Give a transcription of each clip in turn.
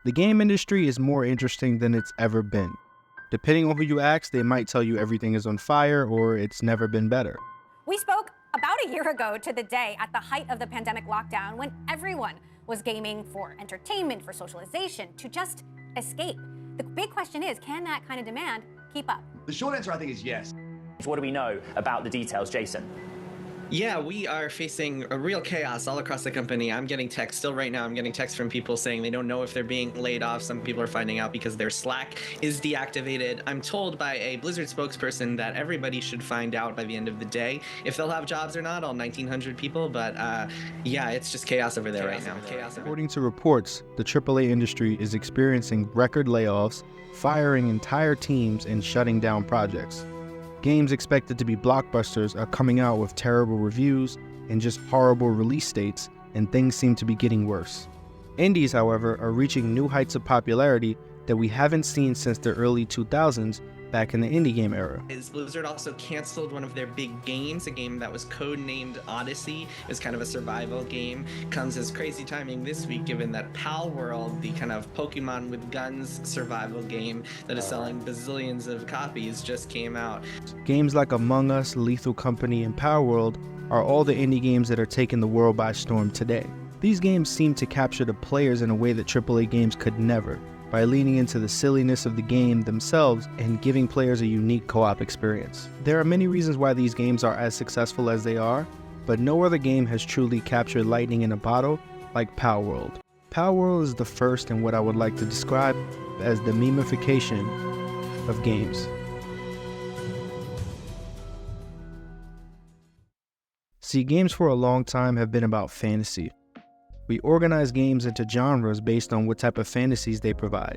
The game industry is more interesting than it's ever been. Depending on who you ask, they might tell you everything is on fire or it's never been better. We spoke about a year ago to the day at the height of the pandemic lockdown when everyone was gaming for entertainment, for socialization, to just escape. The big question is, can that kind of demand keep up? The short answer, I think, is yes. What do we know about the details, Jason? Yeah, we are facing a real chaos all across the company. I'm getting texts still right now. I'm getting texts from people saying they don't know if they're being laid off. Some people are finding out because their Slack is deactivated. I'm told by a Blizzard spokesperson that everybody should find out by the end of the day if they'll have jobs or not, all 1,900 people. But yeah, it's just chaos over there right now. According to reports, the AAA industry is experiencing record layoffs, firing entire teams, and shutting down projects. Games expected to be blockbusters are coming out with terrible reviews and just horrible release dates, and things seem to be getting worse. Indies, however, are reaching new heights of popularity that we haven't seen since the early 2000s, back in the indie game era. Blizzard also canceled one of their big games, a game that was codenamed Odyssey. It was kind of a survival game. Comes as crazy timing this week, given that Palworld, the kind of Pokemon with guns survival game that is selling bazillions of copies, just came out. Games like Among Us, Lethal Company, and Palworld are all the indie games that are taking the world by storm today. These games seem to capture the players in a way that AAA games could never, by leaning into the silliness of the game themselves and giving players a unique co-op experience. There are many reasons why these games are as successful as they are, but no other game has truly captured lightning in a bottle like Palworld. Palworld is the first in what I would like to describe as the memeification of games. See, games for a long time have been about fantasy. We organize games into genres based on what type of fantasies they provide.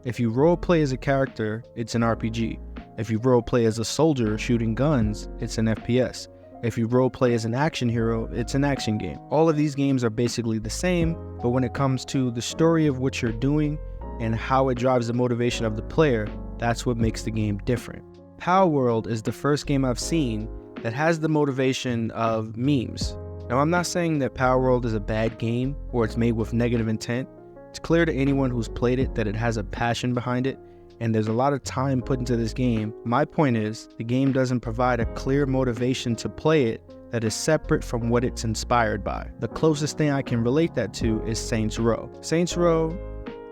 If you roleplay as a character, it's an RPG. If you roleplay as a soldier shooting guns, it's an FPS. If you roleplay as an action hero, it's an action game. All of these games are basically the same, but when it comes to the story of what you're doing and how it drives the motivation of the player, that's what makes the game different. Palworld is the first game I've seen that has the motivation of memes. Now, I'm not saying that Palworld is a bad game or it's made with negative intent. It's clear to anyone who's played it that it has a passion behind it, and there's a lot of time put into this game. My point is, the game doesn't provide a clear motivation to play it that is separate from what it's inspired by. The closest thing I can relate that to is Saints Row. Saints Row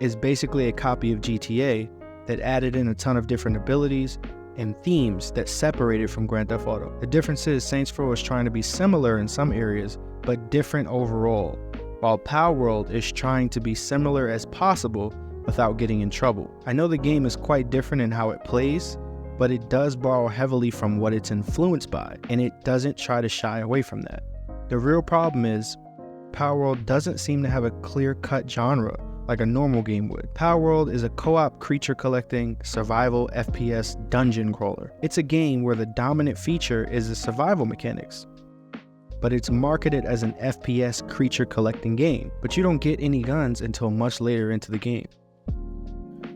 is basically a copy of GTA that added in a ton of different abilities and themes that separated from Grand Theft Auto. The difference is Saints Row is trying to be similar in some areas, but different overall, while Palworld is trying to be similar as possible without getting in trouble. I know the game is quite different in how it plays, but it does borrow heavily from what it's influenced by, and it doesn't try to shy away from that. The real problem is, Palworld doesn't seem to have a clear-cut genre like a normal game would. Palworld is a co-op creature collecting survival FPS dungeon crawler. It's a game where the dominant feature is the survival mechanics, but it's marketed as an FPS creature collecting game, but you don't get any guns until much later into the game.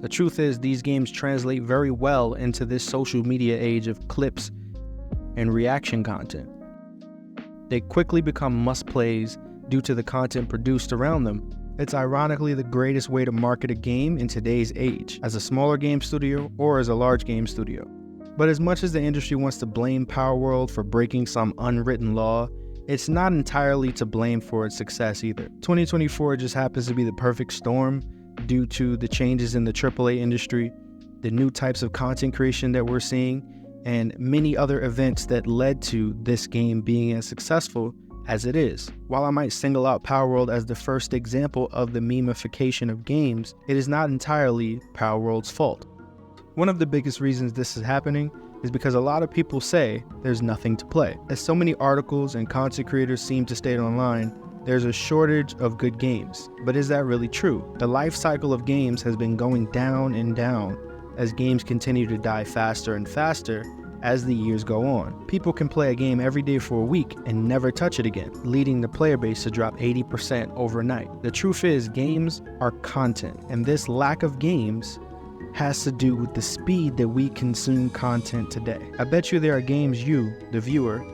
The truth is, these games translate very well into this social media age of clips and reaction content. They quickly become must-plays due to the content produced around them. It's ironically the greatest way to market a game in today's age, as a smaller game studio or as a large game studio. But as much as the industry wants to blame Palworld for breaking some unwritten law, it's not entirely to blame for its success either. 2024 just happens to be the perfect storm due to the changes in the AAA industry, the new types of content creation that we're seeing, and many other events that led to this game being as successful as it is. While I might single out Palworld as the first example of the memeification of games, it is not entirely Palworld's fault. One of the biggest reasons this is happening is because a lot of people say there's nothing to play. As so many articles and content creators seem to state online, there's a shortage of good games. But is that really true? The life cycle of games has been going down and down as games continue to die faster and faster as the years go on. People can play a game every day for a week and never touch it again, leading the player base to drop 80% overnight. The truth is, games are content, and this lack of games has to do with the speed that we consume content today. I bet you there are games you, the viewer,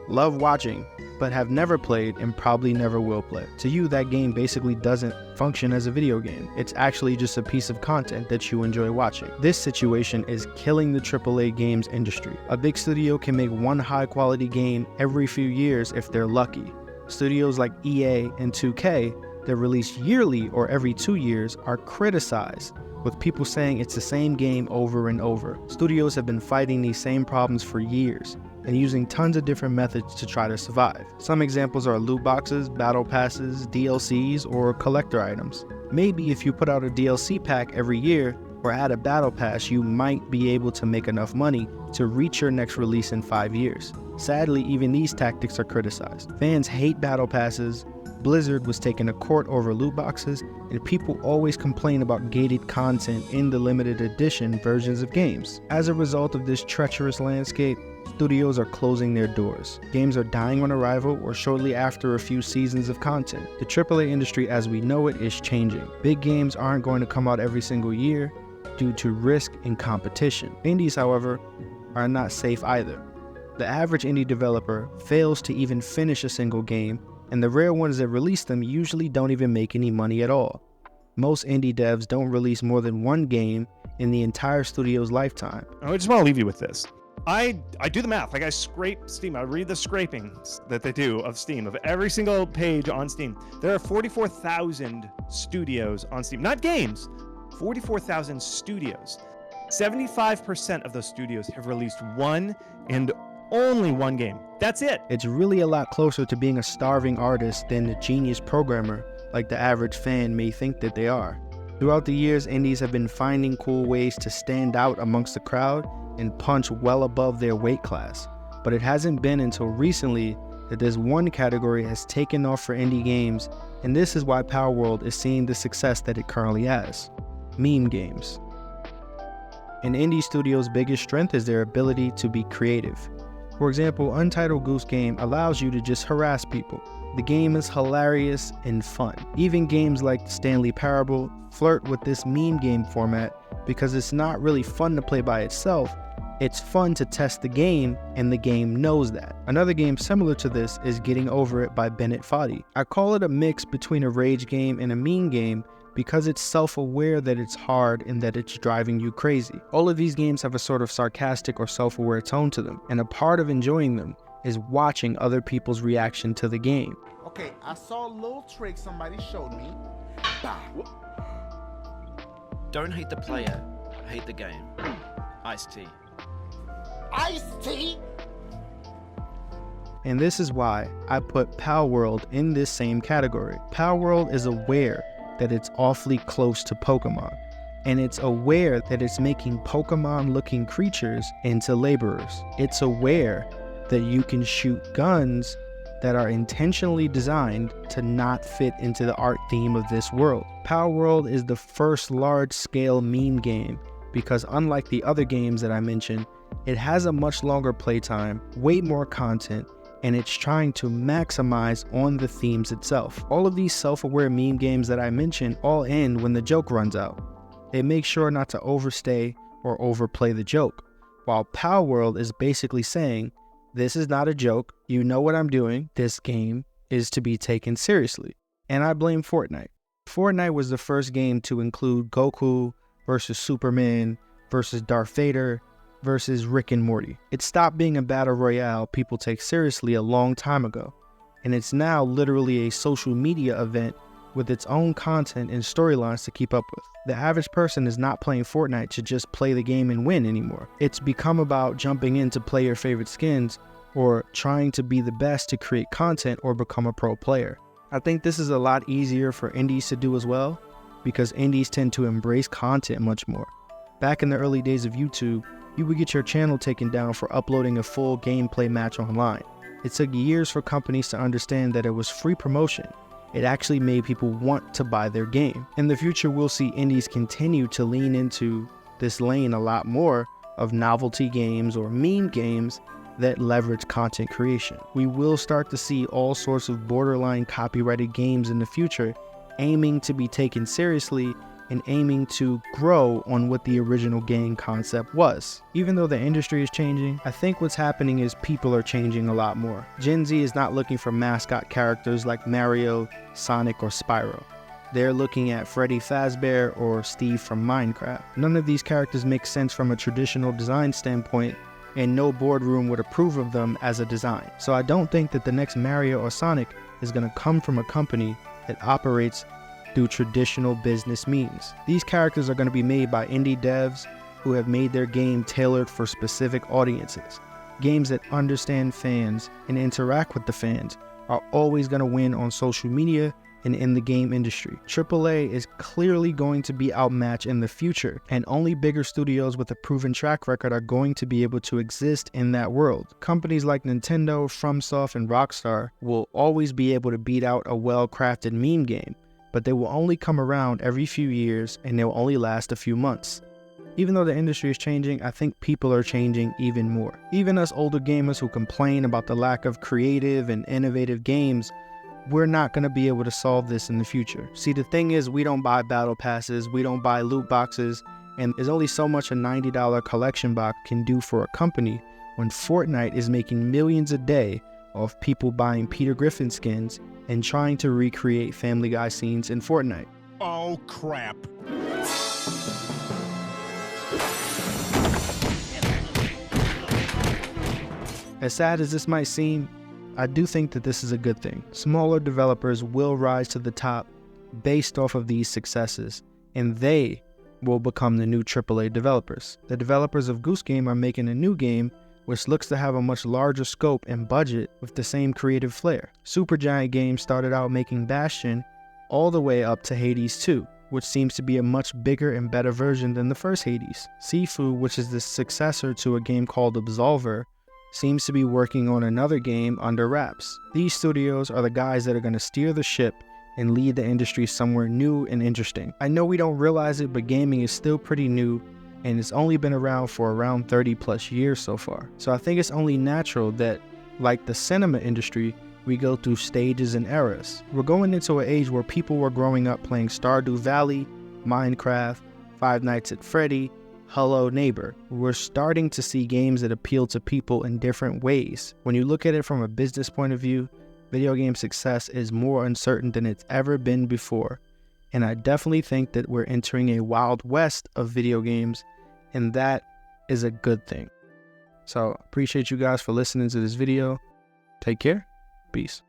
love watching, but have never played and probably never will play. To you, that game basically doesn't function as a video game. It's actually just a piece of content that you enjoy watching. This situation is killing the AAA games industry. A big studio can make one high-quality game every few years if they're lucky. Studios like EA and 2K that release yearly or every 2 years are criticized, with people saying it's the same game over and over. Studios have been fighting these same problems for years and using tons of different methods to try to survive. Some examples are loot boxes, battle passes, DLCs, or collector items. Maybe if you put out a DLC pack every year or add a battle pass, you might be able to make enough money to reach your next release in 5 years. Sadly, even these tactics are criticized. Fans hate battle passes, Blizzard was taken to court over loot boxes, and people always complain about gated content in the limited edition versions of games. As a result of this treacherous landscape, studios are closing their doors. Games are dying on arrival or shortly after a few seasons of content. The AAA industry as we know it is changing. Big games aren't going to come out every single year due to risk and competition. Indies, however, are not safe either. The average indie developer fails to even finish a single game, and the rare ones that release them usually don't even make any money at all. Most indie devs don't release more than one game in the entire studio's lifetime. I just want to leave you with this. I do the math. Like, I scrape Steam. I read the scraping that they do of Steam, of every single page on Steam. There are 44,000 studios on Steam. Not games, 44,000 studios. 75% of those studios have released one and only one game. That's it. It's really a lot closer to being a starving artist than a genius programmer like the average fan may think that they are. Throughout the years, indies have been finding cool ways to stand out amongst the crowd and punch well above their weight class. But it hasn't been until recently that this one category has taken off for indie games, and this is why Palworld is seeing the success that it currently has. Meme games. An indie studio's biggest strength is their ability to be creative. For example, Untitled Goose Game allows you to just harass people. The game is hilarious and fun. Even games like Stanley Parable flirt with this meme game format because it's not really fun to play by itself, it's fun to test the game, and the game knows that. Another game similar to this is Getting Over It by Bennett Foddy. I call it a mix between a rage game and a meme game because it's self-aware that it's hard and that it's driving you crazy. All of these games have a sort of sarcastic or self-aware tone to them, and a part of enjoying them is watching other people's reaction to the game. Okay, I saw a little trick somebody showed me. Bah. Don't hate the player, hate the game. Iced tea. Iced tea? And this is why I put Palworld in this same category. Palworld is aware that it's awfully close to Pokemon, and it's aware that it's making Pokemon-looking creatures into laborers. It's aware that you can shoot guns that are intentionally designed to not fit into the art theme of this world. Palworld is the first large-scale meme game because unlike the other games that I mentioned, it has a much longer playtime, way more content, and it's trying to maximize on the themes itself. All of these self-aware meme games that I mentioned all end when the joke runs out. They make sure not to overstay or overplay the joke, while Palworld is basically saying, this is not a joke, you know what I'm doing, this game is to be taken seriously. And I blame Fortnite. Fortnite was the first game to include Goku versus Superman versus Darth Vader versus Rick and Morty. It stopped being a battle royale people take seriously a long time ago, and it's now literally a social media event with its own content and storylines to keep up with. The average person is not playing Fortnite to just play the game and win anymore. It's become about jumping in to play your favorite skins or trying to be the best to create content or become a pro player. I think this is a lot easier for indies to do as well because indies tend to embrace content much more. Back in the early days of YouTube, you would get your channel taken down for uploading a full gameplay match online. It took years for companies to understand that it was free promotion. It actually made people want to buy their game. In the future, we'll see indies continue to lean into this lane a lot more of novelty games or meme games that leverage content creation. We will start to see all sorts of borderline copyrighted games in the future aiming to be taken seriously and aiming to grow on what the original game concept was. Even though the industry is changing, I think what's happening is people are changing a lot more. Gen Z is not looking for mascot characters like Mario, Sonic, or Spyro. They're looking at Freddy Fazbear or Steve from Minecraft. None of these characters make sense from a traditional design standpoint, and no boardroom would approve of them as a design. So I don't think that the next Mario or Sonic is going to come from a company that operates through traditional business means. These characters are going to be made by indie devs who have made their game tailored for specific audiences. Games that understand fans and interact with the fans are always going to win on social media and in the game industry. AAA is clearly going to be outmatched in the future, and only bigger studios with a proven track record are going to be able to exist in that world. Companies like Nintendo, FromSoft, and Rockstar will always be able to beat out a well-crafted meme game, but they will only come around every few years and they'll only last a few months. Even though the industry is changing, I think people are changing even more. Even us older gamers who complain about the lack of creative and innovative games, we're not going to be able to solve this in the future. See, the thing is, we don't buy battle passes, we don't buy loot boxes, and there's only so much a $90 collection box can do for a company when Fortnite is making millions a day off people buying Peter Griffin skins and trying to recreate Family Guy scenes in Fortnite. Oh, crap. As sad as this might seem, I do think that this is a good thing. Smaller developers will rise to the top based off of these successes, and they will become the new AAA developers. The developers of Goose Game are making a new game which looks to have a much larger scope and budget with the same creative flair. Supergiant Games started out making Bastion all the way up to Hades 2, which seems to be a much bigger and better version than the first Hades. Sifu, which is the successor to a game called Absolver, seems to be working on another game under wraps. These studios are the guys that are going to steer the ship and lead the industry somewhere new and interesting. I know we don't realize it, but gaming is still pretty new, and it's only been around for around 30 plus years so far. So I think it's only natural that, like the cinema industry, we go through stages and eras. We're going into an age where people were growing up playing Stardew Valley, Minecraft, Five Nights at Freddy, Hello Neighbor. We're starting to see games that appeal to people in different ways. When you look at it from a business point of view, video game success is more uncertain than it's ever been before. And I definitely think that we're entering a wild west of video games, and that is a good thing. So appreciate you guys for listening to this video. Take care. Peace.